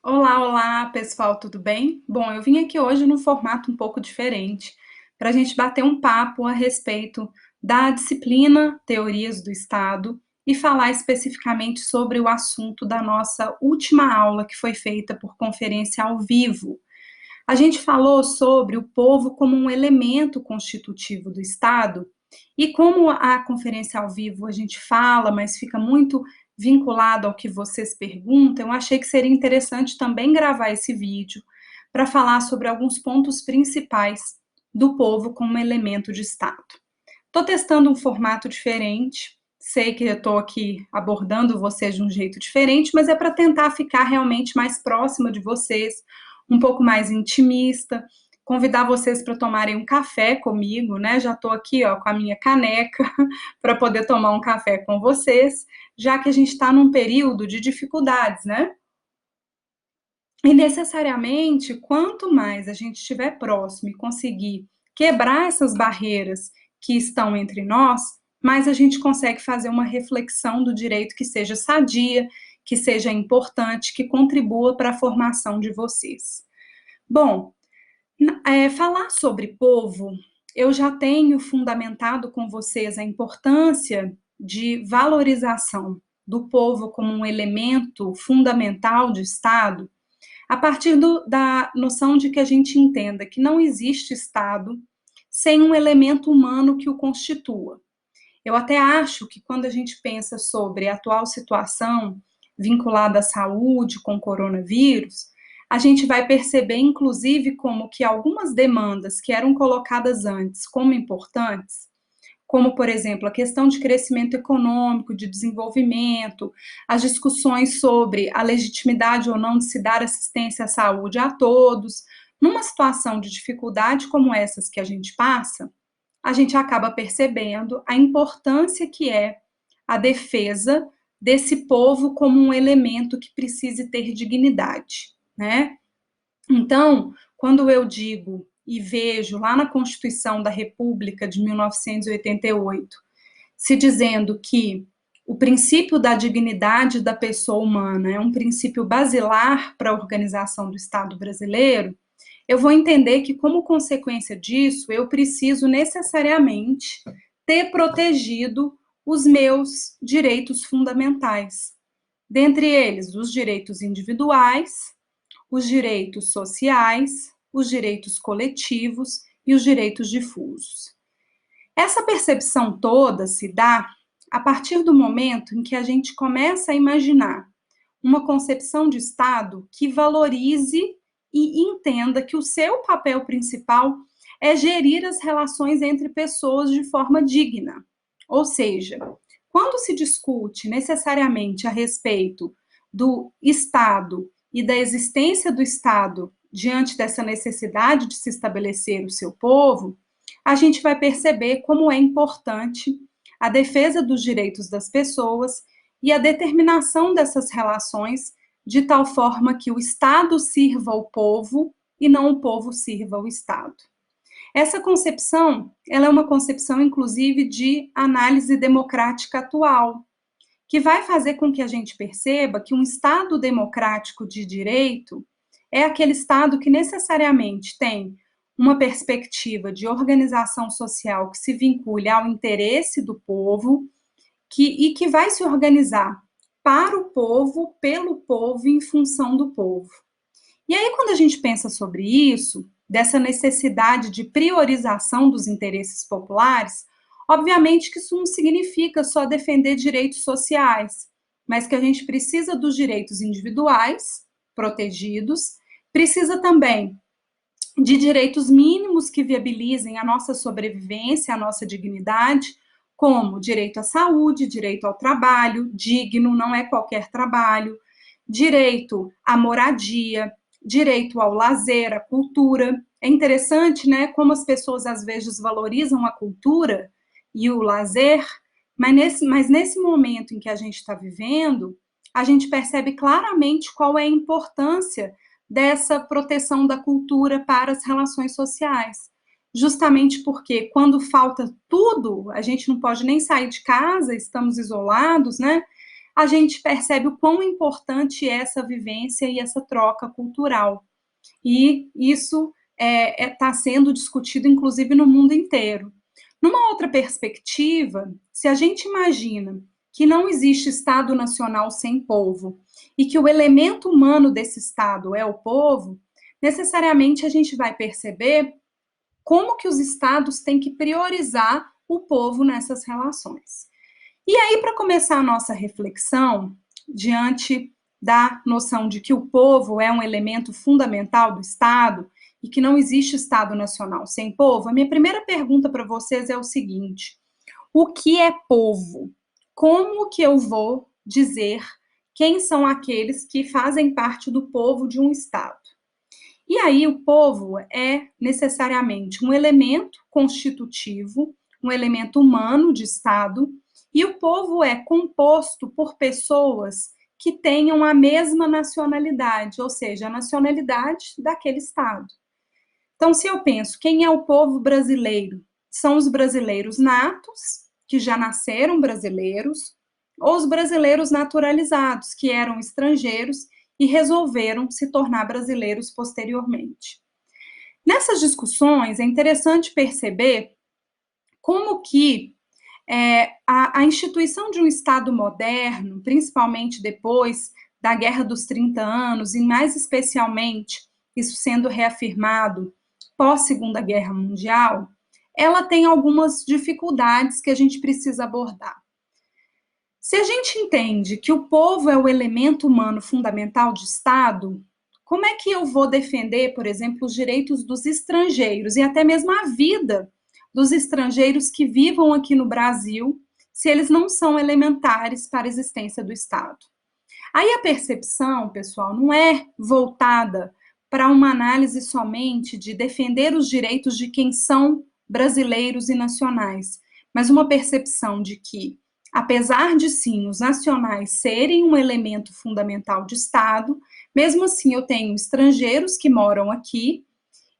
Olá, olá, pessoal, tudo bem? Bom, eu vim aqui hoje num formato um pouco diferente, para a gente bater um papo a respeito da disciplina Teorias do Estado e falar especificamente sobre o assunto da nossa última aula, que foi feita por conferência ao vivo. A gente falou sobre o povo como um elemento constitutivo do Estado, e como a conferência ao vivo a gente fala, mas fica muito vinculado ao que vocês perguntam, eu achei que seria interessante também gravar esse vídeo para falar sobre alguns pontos principais do povo como elemento de Estado. Estou testando um formato diferente, sei que eu estou aqui abordando vocês de um jeito diferente, mas é para tentar ficar realmente mais próxima de vocês, um pouco mais intimista, convidar vocês para tomarem um café comigo, né? Já estou aqui, ó, com a minha caneca para poder tomar um café com vocês, já que a gente está num período de dificuldades, né? E necessariamente, quanto mais a gente estiver próximo e conseguir quebrar essas barreiras que estão entre nós, mais a gente consegue fazer uma reflexão do direito que seja sadia, que seja importante, que contribua para a formação de vocês. Bom, falar sobre povo, eu já tenho fundamentado com vocês a importância de valorização do povo como um elemento fundamental de Estado, a partir da noção de que a gente entenda que não existe Estado sem um elemento humano que o constitua. Eu até acho que quando a gente pensa sobre a atual situação vinculada à saúde com o coronavírus, a gente vai perceber, inclusive, como que algumas demandas que eram colocadas antes como importantes, como, por exemplo, a questão de crescimento econômico, de desenvolvimento, as discussões sobre a legitimidade ou não de se dar assistência à saúde a todos, numa situação de dificuldade como essas que a gente passa, a gente acaba percebendo a importância que é a defesa desse povo como um elemento que precise ter dignidade, né? Então, quando eu digo e vejo lá na Constituição da República de 1988, se dizendo que o princípio da dignidade da pessoa humana é um princípio basilar para a organização do Estado brasileiro, eu vou entender que, como consequência disso, eu preciso necessariamente ter protegido os meus direitos fundamentais. Dentre eles, os direitos individuais, os direitos sociais, os direitos coletivos e os direitos difusos. Essa percepção toda se dá a partir do momento em que a gente começa a imaginar uma concepção de Estado que valorize e entenda que o seu papel principal é gerir as relações entre pessoas de forma digna. Ou seja, quando se discute necessariamente a respeito do Estado e da existência do Estado diante dessa necessidade de se estabelecer o seu povo, a gente vai perceber como é importante a defesa dos direitos das pessoas e a determinação dessas relações de tal forma que o Estado sirva ao povo e não o povo sirva ao Estado. Essa concepção, ela é uma concepção, inclusive, de análise democrática atual, que vai fazer com que a gente perceba que um Estado democrático de direito é aquele Estado que necessariamente tem uma perspectiva de organização social que se vincule ao interesse do povo e que vai se organizar para o povo, pelo povo e em função do povo. E aí, quando a gente pensa sobre isso, dessa necessidade de priorização dos interesses populares, obviamente que isso não significa só defender direitos sociais, mas que a gente precisa dos direitos individuais protegidos, precisa também de direitos mínimos que viabilizem a nossa sobrevivência, a nossa dignidade, como direito à saúde, direito ao trabalho, digno, não é qualquer trabalho, direito à moradia, direito ao lazer, à cultura. É interessante, né, como as pessoas às vezes valorizam a cultura e o lazer, mas nesse momento em que a gente está vivendo, a gente percebe claramente qual é a importância dessa proteção da cultura para as relações sociais. Justamente porque quando falta tudo, a gente não pode nem sair de casa, estamos isolados, né? a gente percebe o quão importante é essa vivência e essa troca cultural. E isso está sendo discutido, inclusive, no mundo inteiro. Numa outra perspectiva, se a gente imagina que não existe Estado nacional sem povo e que o elemento humano desse Estado é o povo, necessariamente a gente vai perceber como que os Estados têm que priorizar o povo nessas relações. E aí, para começar a nossa reflexão, diante da noção de que o povo é um elemento fundamental do Estado e que não existe Estado nacional sem povo, a minha primeira pergunta para vocês é o seguinte: o que é povo? Como que eu vou dizer quem são aqueles que fazem parte do povo de um Estado? E aí, o povo é necessariamente um elemento constitutivo, um elemento humano de Estado, e o povo é composto por pessoas que tenham a mesma nacionalidade, ou seja, a nacionalidade daquele Estado. Então, se eu penso, quem é o povo brasileiro? São os brasileiros natos, que já nasceram brasileiros, ou os brasileiros naturalizados, que eram estrangeiros e resolveram se tornar brasileiros posteriormente. Nessas discussões, é interessante perceber como que a instituição de um Estado moderno, principalmente depois da Guerra dos 30 anos, e mais especialmente isso sendo reafirmado pós-Segunda Guerra Mundial, ela tem algumas dificuldades que a gente precisa abordar. Se a gente entende que o povo é o elemento humano fundamental de Estado, como é que eu vou defender, por exemplo, os direitos dos estrangeiros e até mesmo a vida dos estrangeiros que vivam aqui no Brasil, se eles não são elementares para a existência do Estado? Aí a percepção, pessoal, não é voltada para uma análise somente de defender os direitos de quem são brasileiros e nacionais, mas uma percepção de que, apesar de sim os nacionais serem um elemento fundamental de Estado, mesmo assim eu tenho estrangeiros que moram aqui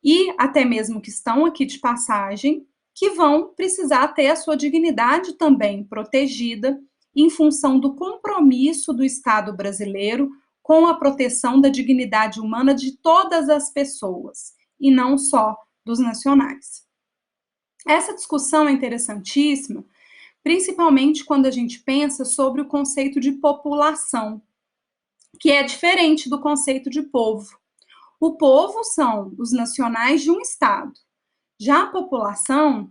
e até mesmo que estão aqui de passagem, que vão precisar ter a sua dignidade também protegida em função do compromisso do Estado brasileiro com a proteção da dignidade humana de todas as pessoas, e não só dos nacionais. Essa discussão é interessantíssima, principalmente quando a gente pensa sobre o conceito de população, que é diferente do conceito de povo. O povo são os nacionais de um Estado. Já a população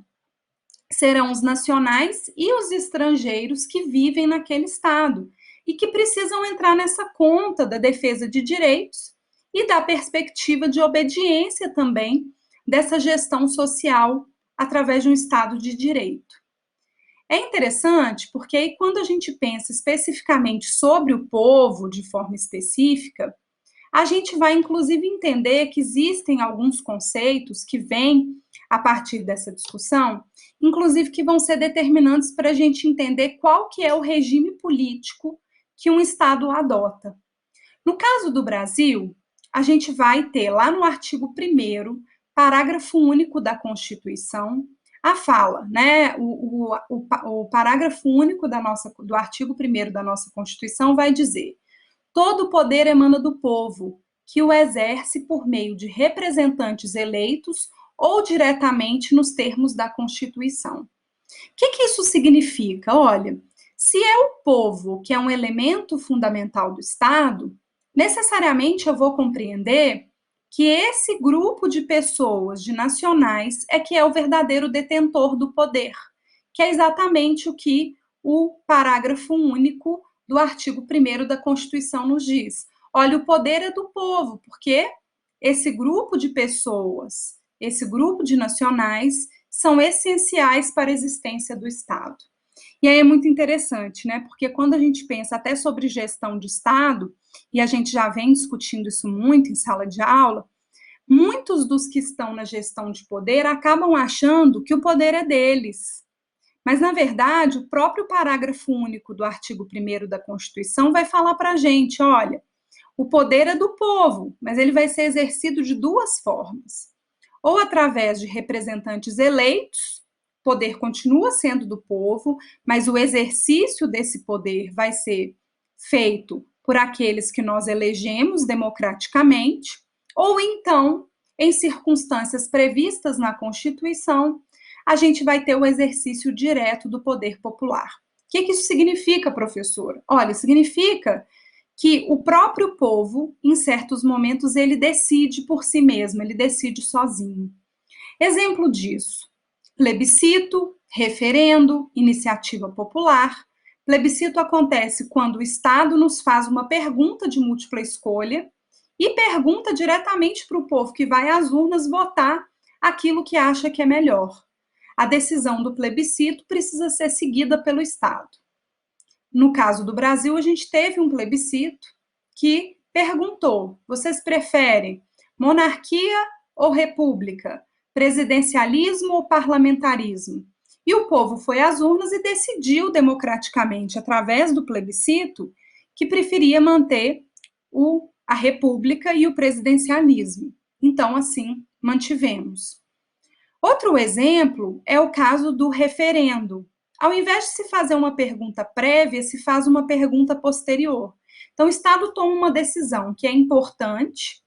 serão os nacionais e os estrangeiros que vivem naquele Estado e que precisam entrar nessa conta da defesa de direitos e da perspectiva de obediência também dessa gestão social através de um Estado de direito. É interessante porque aí, quando a gente pensa especificamente sobre o povo de forma específica, a gente vai inclusive entender que existem alguns conceitos que vêm a partir dessa discussão, inclusive que vão ser determinantes para a gente entender qual que é o regime político que um Estado adota. No caso do Brasil, a gente vai ter lá no artigo 1º, parágrafo único da Constituição, a fala, né? O parágrafo único do artigo 1º da nossa Constituição vai dizer: todo poder emana do povo, que o exerce por meio de representantes eleitos ou diretamente nos termos da Constituição. O que isso significa? Olha, se é o povo que é um elemento fundamental do Estado, necessariamente eu vou compreender que esse grupo de pessoas, de nacionais, é que é o verdadeiro detentor do poder, que é exatamente o que o parágrafo único do artigo 1º da Constituição nos diz. Olha, o poder é do povo, porque esse grupo de pessoas, esse grupo de nacionais, são essenciais para a existência do Estado. E aí é muito interessante, né? Porque quando a gente pensa até sobre gestão de Estado, e a gente já vem discutindo isso muito em sala de aula, muitos dos que estão na gestão de poder acabam achando que o poder é deles. Mas, na verdade, o próprio parágrafo único do artigo 1º da Constituição vai falar para a gente, olha, o poder é do povo, mas ele vai ser exercido de duas formas. Ou através de representantes eleitos, o poder continua sendo do povo, mas o exercício desse poder vai ser feito por aqueles que nós elegemos democraticamente, ou então, em circunstâncias previstas na Constituição, a gente vai ter o exercício direto do poder popular. O que isso significa, professora? Olha, significa que o próprio povo, em certos momentos, ele decide por si mesmo, ele decide sozinho. Exemplo disso: plebiscito, referendo, iniciativa popular. Plebiscito acontece quando o Estado nos faz uma pergunta de múltipla escolha e pergunta diretamente para o povo que vai às urnas votar aquilo que acha que é melhor. A decisão do plebiscito precisa ser seguida pelo Estado. No caso do Brasil, a gente teve um plebiscito que perguntou: vocês preferem monarquia ou república? Presidencialismo ou parlamentarismo? E o povo foi às urnas e decidiu democraticamente, através do plebiscito, que preferia manter a república e o presidencialismo. Então, assim, mantivemos. Outro exemplo é o caso do referendo. Ao invés de se fazer uma pergunta prévia, se faz uma pergunta posterior. Então, o Estado toma uma decisão que é importante,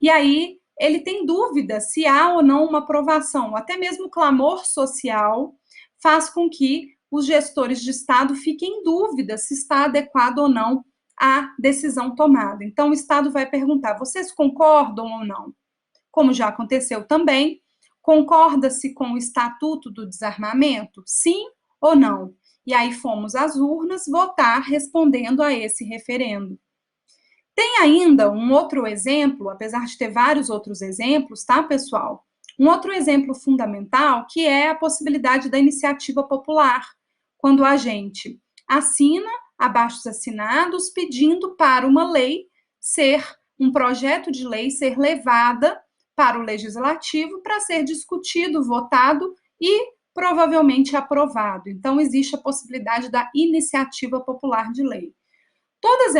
e aí ele tem dúvida se há ou não uma aprovação, ou até mesmo o clamor social faz com que os gestores de Estado fiquem em dúvida se está adequado ou não a decisão tomada. Então, o Estado vai perguntar: vocês concordam ou não? Como já aconteceu também, concorda-se com o Estatuto do Desarmamento? Sim ou não? E aí fomos às urnas votar respondendo a esse referendo. Tem ainda um outro exemplo, apesar de ter vários outros exemplos, tá, pessoal? Um outro exemplo fundamental, que é a possibilidade da iniciativa popular, quando a gente assina abaixo-assinados pedindo para uma lei um projeto de lei ser levada para o legislativo para ser discutido, votado e provavelmente aprovado. Então, existe a possibilidade da iniciativa popular de lei. Todos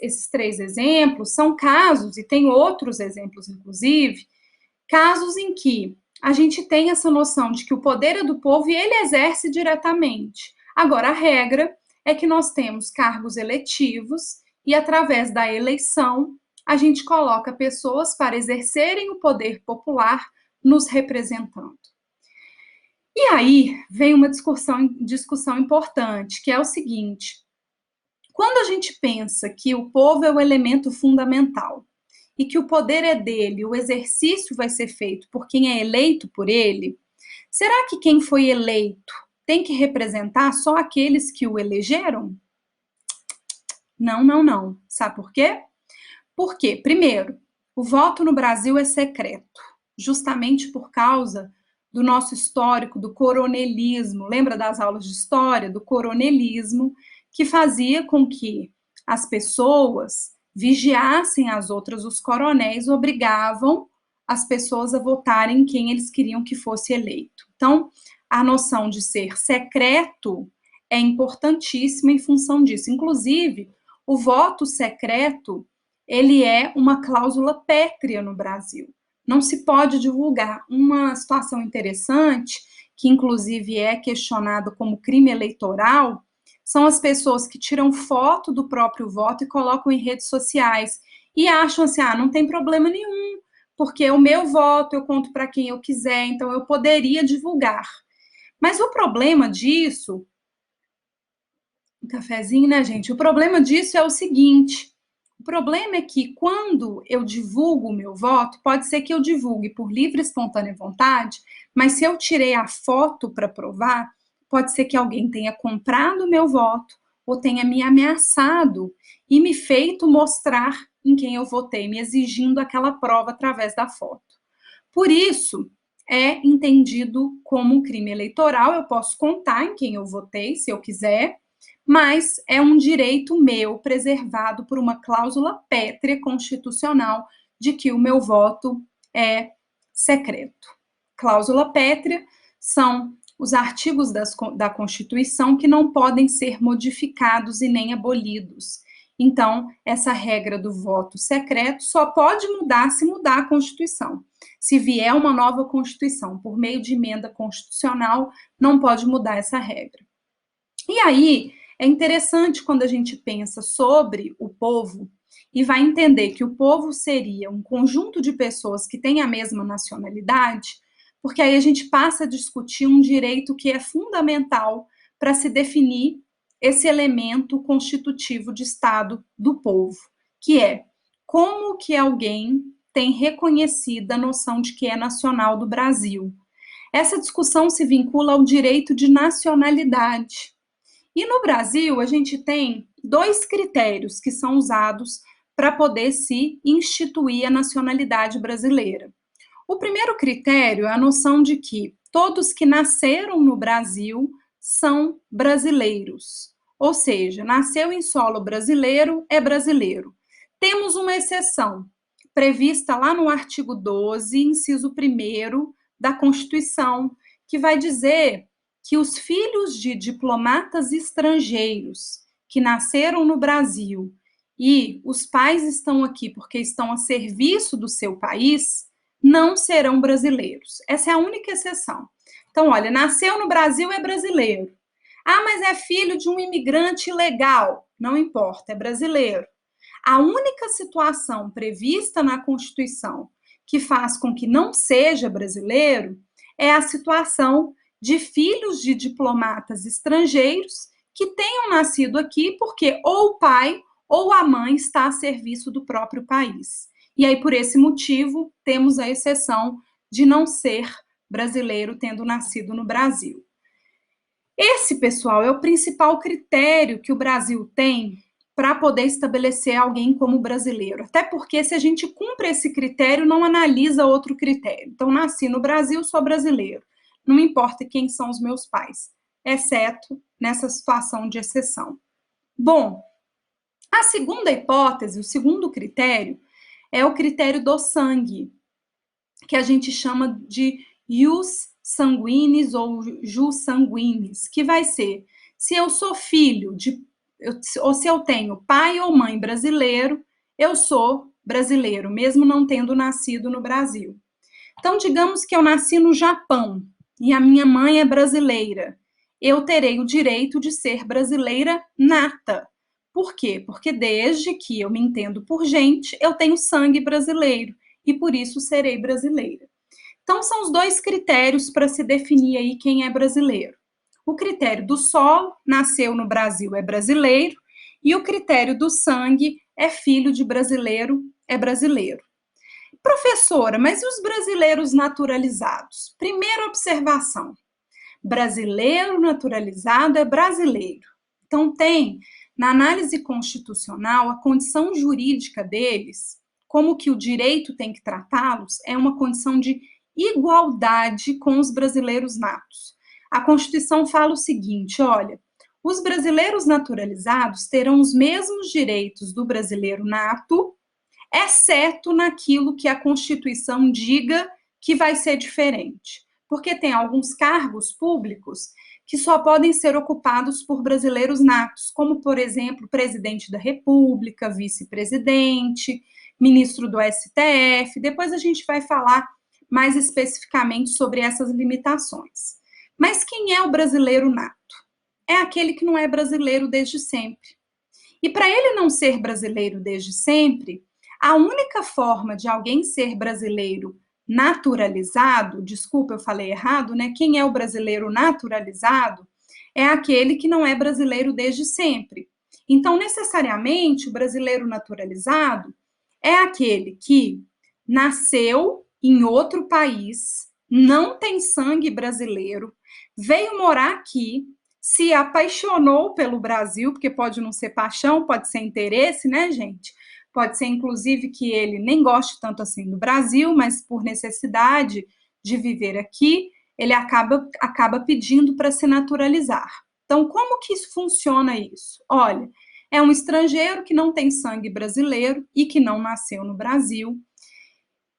esses três exemplos são casos, e tem outros exemplos, inclusive, casos em que a gente tem essa noção de que o poder é do povo e ele exerce diretamente. Agora, a regra é que nós temos cargos eletivos e, através da eleição, a gente coloca pessoas para exercerem o poder popular nos representando. E aí vem uma discussão importante, que é o seguinte: quando a gente pensa que o povo é o elemento fundamental e que o poder é dele, o exercício vai ser feito por quem é eleito por ele, será que quem foi eleito tem que representar só aqueles que o elegeram? Não, não, não. Sabe por quê? Porque, primeiro, o voto no Brasil é secreto, justamente por causa do nosso histórico do coronelismo. Lembra das aulas de história? Do coronelismo, que fazia com que as pessoas vigiassem as outras. Os coronéis obrigavam as pessoas a votarem em quem eles queriam que fosse eleito. Então, a noção de ser secreto é importantíssima em função disso. Inclusive, o voto secreto, ele é uma cláusula pétrea no Brasil. Não se pode divulgar. Uma situação interessante, que inclusive é questionado como crime eleitoral, são as pessoas que tiram foto do próprio voto e colocam em redes sociais e acham assim: não tem problema nenhum, porque o meu voto eu conto para quem eu quiser, então eu poderia divulgar. Mas o problema disso, um cafezinho, né, gente? O problema disso é o seguinte: o problema é que quando eu divulgo o meu voto, pode ser que eu divulgue por livre e espontânea vontade, mas se eu tirei a foto para provar, pode ser que alguém tenha comprado o meu voto ou tenha me ameaçado e me feito mostrar em quem eu votei, me exigindo aquela prova através da foto. Por isso, é entendido como um crime eleitoral. Eu posso contar em quem eu votei, se eu quiser, mas é um direito meu preservado por uma cláusula pétrea constitucional de que o meu voto é secreto. Cláusula pétrea são os artigos da Constituição que não podem ser modificados e nem abolidos. Então, essa regra do voto secreto só pode mudar se mudar a Constituição. Se vier uma nova Constituição por meio de emenda constitucional, não pode mudar essa regra. E aí, É interessante quando a gente pensa sobre o povo e vai entender que o povo seria um conjunto de pessoas que têm a mesma nacionalidade, porque aí a gente passa a discutir um direito que é fundamental para se definir esse elemento constitutivo de Estado do povo, que é como que alguém tem reconhecida a noção de que é nacional do Brasil. Essa discussão se vincula ao direito de nacionalidade. E no Brasil, a gente tem dois critérios que são usados para poder se instituir a nacionalidade brasileira. O primeiro critério é a noção de que todos que nasceram no Brasil são brasileiros, ou seja, nasceu em solo brasileiro, é brasileiro. Temos uma exceção, prevista lá no artigo 12, inciso 1º da Constituição, que vai dizer que os filhos de diplomatas estrangeiros que nasceram no Brasil e os pais estão aqui porque estão a serviço do seu país, não serão brasileiros. Essa é a única exceção. Então, olha, nasceu no Brasil, é brasileiro. Ah, mas é filho de um imigrante ilegal. Não importa, é brasileiro. A única situação prevista na Constituição que faz com que não seja brasileiro é a situação de filhos de diplomatas estrangeiros que tenham nascido aqui porque ou o pai ou a mãe está a serviço do próprio país. E aí, por esse motivo, temos a exceção de não ser brasileiro tendo nascido no Brasil. Esse, pessoal, é o principal critério que o Brasil tem para poder estabelecer alguém como brasileiro. Até porque, se a gente cumpre esse critério, não analisa outro critério. Então, nasci no Brasil, sou brasileiro. Não importa quem são os meus pais, exceto nessa situação de exceção. Bom, a segunda hipótese, o segundo critério, é o critério do sangue, que a gente chama de ius sanguinis ou jus sanguinis, que vai ser, se eu sou filho de, ou se eu tenho pai ou mãe brasileiro, eu sou brasileiro, mesmo não tendo nascido no Brasil. Então, digamos que eu nasci no Japão e a minha mãe é brasileira, eu terei o direito de ser brasileira nata. Por quê? Porque desde que eu me entendo por gente, eu tenho sangue brasileiro e por isso serei brasileira. Então, são os dois critérios para se definir aí quem é brasileiro. O critério do solo, nasceu no Brasil, é brasileiro, e o critério do sangue, é filho de brasileiro, é brasileiro. Professora, mas e os brasileiros naturalizados? Primeira observação, brasileiro naturalizado é brasileiro. Então, tem, na análise constitucional, a condição jurídica deles, como que o direito tem que tratá-los, é uma condição de igualdade com os brasileiros natos. A Constituição fala o seguinte, olha, os brasileiros naturalizados terão os mesmos direitos do brasileiro nato, exceto naquilo que a Constituição diga que vai ser diferente. Porque tem alguns cargos públicos que só podem ser ocupados por brasileiros natos, como, por exemplo, presidente da República, vice-presidente, ministro do STF. Depois a gente vai falar mais especificamente sobre essas limitações. Mas quem é o brasileiro nato? É aquele que não é brasileiro desde sempre. E para ele não ser brasileiro desde sempre, a única forma de alguém ser brasileiro naturalizado, desculpa, eu falei errado, né? Quem é o brasileiro naturalizado é aquele que não é brasileiro desde sempre. Então, necessariamente, o brasileiro naturalizado é aquele que nasceu em outro país, não tem sangue brasileiro, veio morar aqui, se apaixonou pelo Brasil, porque pode não ser paixão, pode ser interesse, né, gente? Pode ser, inclusive, que ele nem goste tanto assim do Brasil, mas por necessidade de viver aqui, ele acaba pedindo para se naturalizar. Então, como que isso funciona isso? Olha, é um estrangeiro que não tem sangue brasileiro e que não nasceu no Brasil,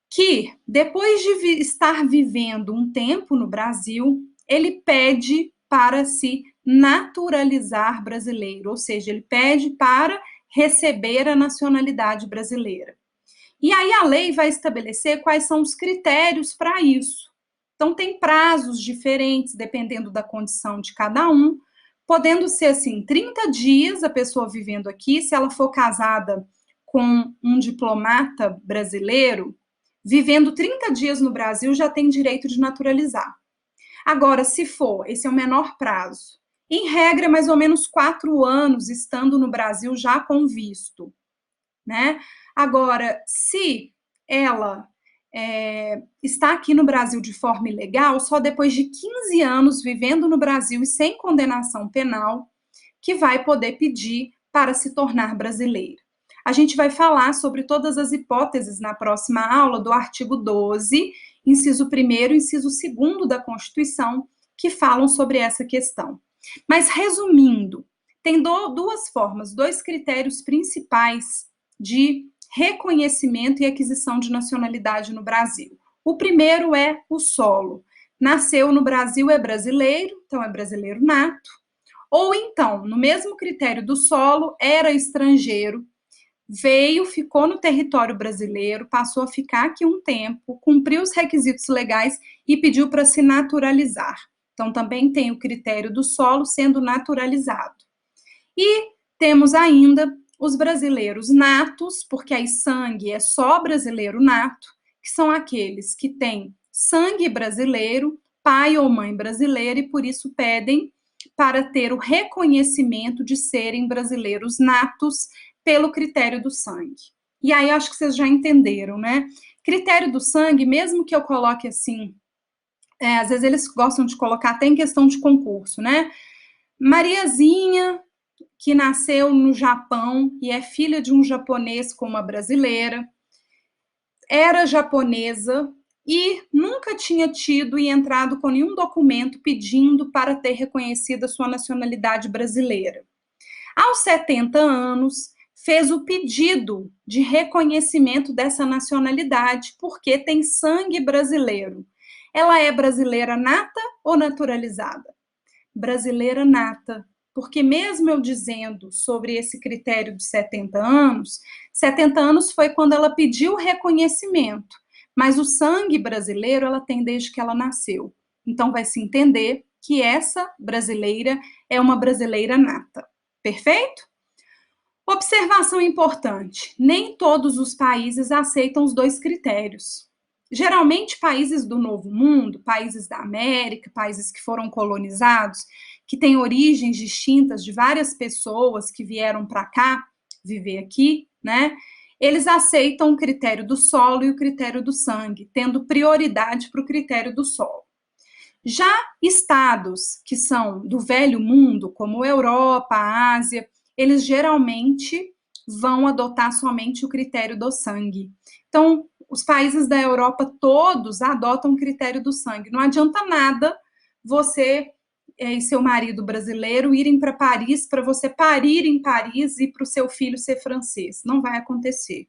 que, depois de estar vivendo um tempo no Brasil, ele pede para se naturalizar brasileiro, ou seja, ele pede para receber a nacionalidade brasileira. E aí a lei vai estabelecer quais são os critérios para isso. Então, tem prazos diferentes, dependendo da condição de cada um, podendo ser assim, 30 dias a pessoa vivendo aqui, se ela for casada com um diplomata brasileiro, vivendo 30 dias no Brasil já tem direito de naturalizar. Agora, se for, esse é o menor prazo, em regra, mais ou menos 4 anos estando no Brasil já com visto, né? Agora, se ela está aqui no Brasil de forma ilegal, só depois de 15 anos vivendo no Brasil e sem condenação penal, que vai poder pedir para se tornar brasileira. A gente vai falar sobre todas as hipóteses na próxima aula do artigo 12, inciso 1º e inciso 2º da Constituição, que falam sobre essa questão. Mas, resumindo, tem duas formas, dois critérios principais de reconhecimento e aquisição de nacionalidade no Brasil. O primeiro é o solo. Nasceu no Brasil, é brasileiro, então é brasileiro nato. Ou então, no mesmo critério do solo, era estrangeiro, veio, ficou no território brasileiro, passou a ficar aqui um tempo, cumpriu os requisitos legais e pediu para se naturalizar. Então, também tem o critério do solo sendo naturalizado. E temos ainda os brasileiros natos, porque aí sangue é só brasileiro nato, que são aqueles que têm sangue brasileiro, pai ou mãe brasileira, e por isso pedem para ter o reconhecimento de serem brasileiros natos pelo critério do sangue. E aí acho que vocês já entenderam, né? Critério do sangue, mesmo que eu coloque assim, às vezes eles gostam de colocar até em questão de concurso, né? Mariazinha, que nasceu no Japão e é filha de um japonês com uma brasileira, era japonesa e nunca tinha tido e entrado com nenhum documento pedindo para ter reconhecida sua nacionalidade brasileira. Aos 70 anos, fez o pedido de reconhecimento dessa nacionalidade, porque tem sangue brasileiro. Ela é brasileira nata ou naturalizada? Brasileira nata, porque mesmo eu dizendo sobre esse critério de 70 anos foi quando ela pediu o reconhecimento, mas o sangue brasileiro ela tem desde que ela nasceu. Então vai se entender que essa brasileira é uma brasileira nata. Perfeito? Observação importante: nem todos os países aceitam os dois critérios. Geralmente, países do Novo Mundo, países da América, países que foram colonizados, que têm origens distintas de várias pessoas que vieram para cá viver aqui, né? Eles aceitam o critério do solo e o critério do sangue, tendo prioridade para o critério do solo. Já estados que são do velho mundo, como Europa, Ásia, eles geralmente vão adotar somente o critério do sangue. Então, os países da Europa todos adotam o critério do sangue. Não adianta nada você e seu marido brasileiro irem para Paris, para você parir em Paris e para o seu filho ser francês. Não vai acontecer,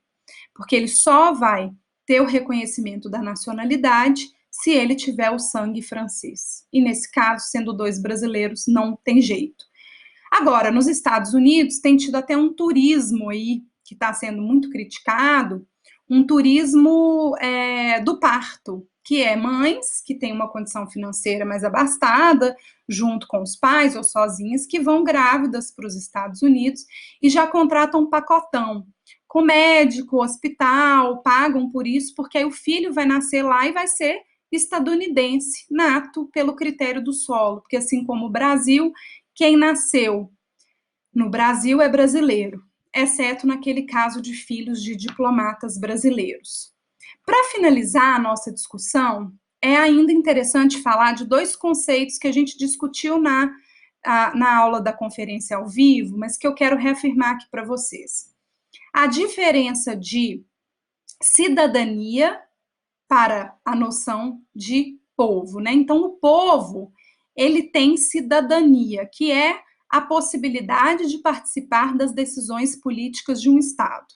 porque ele só vai ter o reconhecimento da nacionalidade se ele tiver o sangue francês. E nesse caso, sendo dois brasileiros, não tem jeito. Agora, nos Estados Unidos, tem tido até um turismo aí, que está sendo muito criticado, um turismo do parto, que é mães que têm uma condição financeira mais abastada, junto com os pais ou sozinhas, que vão grávidas para os Estados Unidos e já contratam um pacotão, com médico, hospital, pagam por isso, porque aí o filho vai nascer lá e vai ser estadunidense, nato, pelo critério do solo, porque assim como o Brasil, quem nasceu no Brasil é brasileiro, exceto naquele caso de filhos de diplomatas brasileiros. Para finalizar a nossa discussão, é ainda interessante falar de dois conceitos que a gente discutiu na aula da conferência ao vivo, mas que eu quero reafirmar aqui para vocês. A diferença de cidadania para a noção de povo, né? Então, o povo, ele tem cidadania, que é a possibilidade de participar das decisões políticas de um Estado.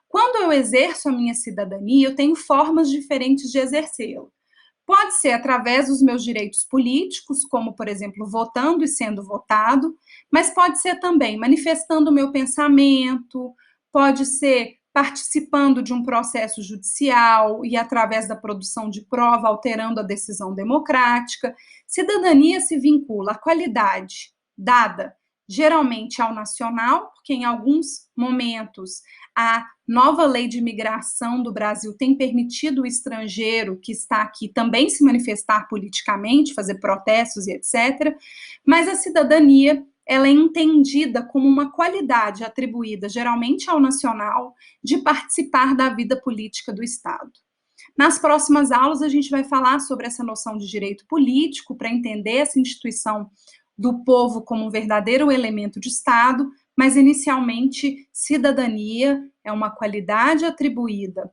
Quando eu exerço a minha cidadania, eu tenho formas diferentes de exercê-la. Pode ser através dos meus direitos políticos, como, por exemplo, votando e sendo votado, mas pode ser também manifestando o meu pensamento, pode ser participando de um processo judicial e através da produção de prova, alterando a decisão democrática. Cidadania se vincula à qualidade dada geralmente ao nacional, porque em alguns momentos a nova lei de imigração do Brasil tem permitido o estrangeiro que está aqui também se manifestar politicamente, fazer protestos e etc. Mas a cidadania, ela é entendida como uma qualidade atribuída geralmente ao nacional de participar da vida política do Estado. Nas próximas aulas, a gente vai falar sobre essa noção de direito político, para entender essa instituição do povo como um verdadeiro elemento de Estado, mas, inicialmente, cidadania é uma qualidade atribuída,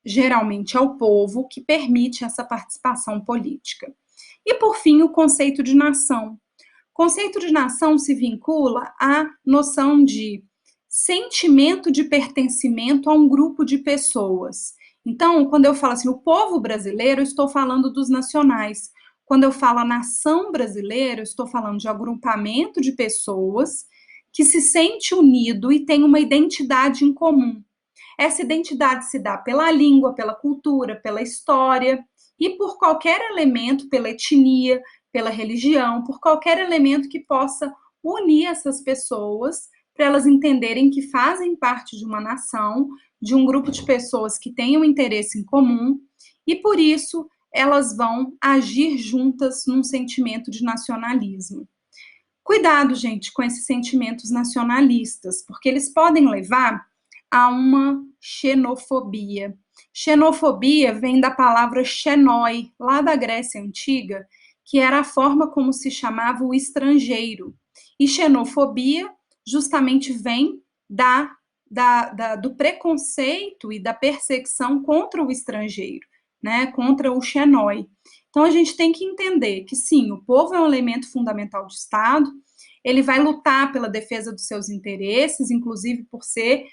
geralmente, ao povo, que permite essa participação política. E, por fim, o conceito de nação. O conceito de nação se vincula à noção de sentimento de pertencimento a um grupo de pessoas. Então, quando eu falo assim, o povo brasileiro, eu estou falando dos nacionais. Quando eu falo a nação brasileira, eu estou falando de agrupamento de pessoas que se sente unido e tem uma identidade em comum. Essa identidade se dá pela língua, pela cultura, pela história e por qualquer elemento, pela etnia, pela religião, por qualquer elemento que possa unir essas pessoas para elas entenderem que fazem parte de uma nação, de um grupo de pessoas que têm um interesse em comum, e por isso elas vão agir juntas num sentimento de nacionalismo. Cuidado, gente, com esses sentimentos nacionalistas, porque eles podem levar a uma xenofobia. Xenofobia vem da palavra xenoi, lá da Grécia Antiga, que era a forma como se chamava o estrangeiro. E xenofobia justamente vem do preconceito e da perseguição contra o estrangeiro, né, contra o xenoi. Então, a gente tem que entender que, sim, o povo é um elemento fundamental do Estado, ele vai lutar pela defesa dos seus interesses, inclusive por ser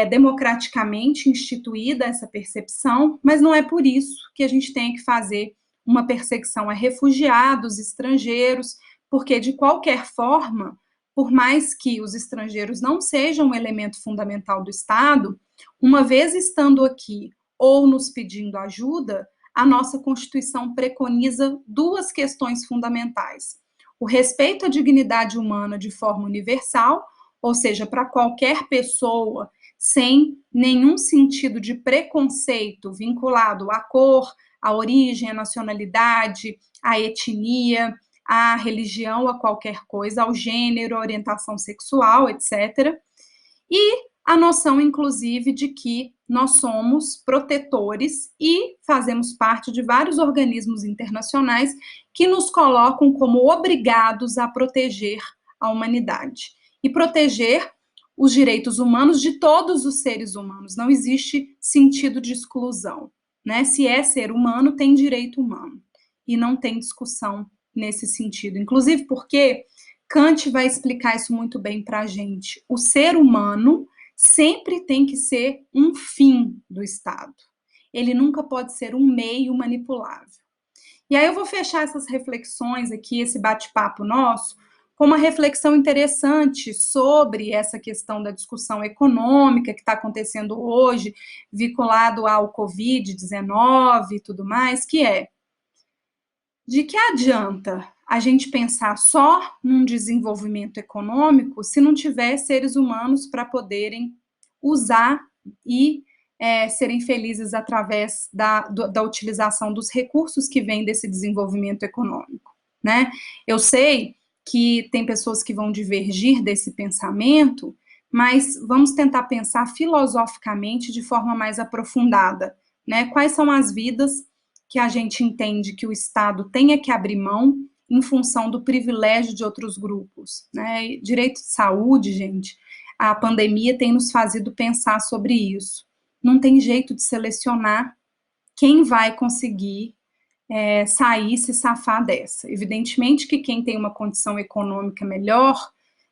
democraticamente instituída essa percepção, mas não é por isso que a gente tem que fazer uma perseguição a refugiados, estrangeiros, porque, de qualquer forma, por mais que os estrangeiros não sejam um elemento fundamental do Estado, uma vez estando aqui ou nos pedindo ajuda, a nossa Constituição preconiza duas questões fundamentais: o respeito à dignidade humana de forma universal, ou seja, para qualquer pessoa, sem nenhum sentido de preconceito vinculado à cor, à origem, à nacionalidade, à etnia, à religião, a qualquer coisa, ao gênero, à orientação sexual, etc. E a noção, inclusive, de que nós somos protetores e fazemos parte de vários organismos internacionais que nos colocam como obrigados a proteger a humanidade. E proteger os direitos humanos de todos os seres humanos. Não existe sentido de exclusão, né? Se é ser humano, tem direito humano. E não tem discussão nesse sentido. Inclusive porque Kant vai explicar isso muito bem para a gente. O ser humano sempre tem que ser um fim do Estado. Ele nunca pode ser um meio manipulável. E aí eu vou fechar essas reflexões aqui, esse bate-papo nosso, com uma reflexão interessante sobre essa questão da discussão econômica que está acontecendo hoje, vinculado ao Covid-19 e tudo mais, que é: de que adianta a gente pensar só num desenvolvimento econômico se não tiver seres humanos para poderem usar e serem felizes através da utilização dos recursos que vêm desse desenvolvimento econômico, né? Eu sei que tem pessoas que vão divergir desse pensamento, mas vamos tentar pensar filosoficamente de forma mais aprofundada, né? Quais são as vidas que a gente entende que o Estado tenha que abrir mão em função do privilégio de outros grupos, né? Direito de saúde, gente, a pandemia tem nos fazido pensar sobre isso. Não tem jeito de selecionar quem vai conseguir sair, se safar dessa. Evidentemente que quem tem uma condição econômica melhor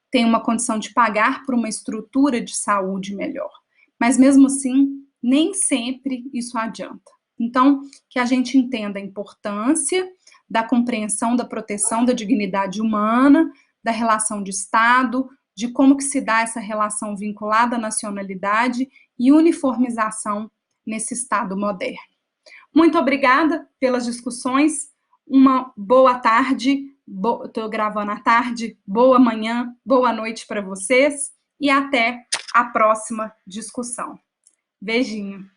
tem uma condição de pagar por uma estrutura de saúde melhor. Mas mesmo assim, nem sempre isso adianta. Então, que a gente entenda a importância da compreensão da proteção da dignidade humana, da relação de Estado, de como que se dá essa relação vinculada à nacionalidade e uniformização nesse Estado moderno. Muito obrigada pelas discussões, uma boa tarde, Estou gravando à tarde. Boa manhã, boa noite para vocês e até a próxima discussão. Beijinho.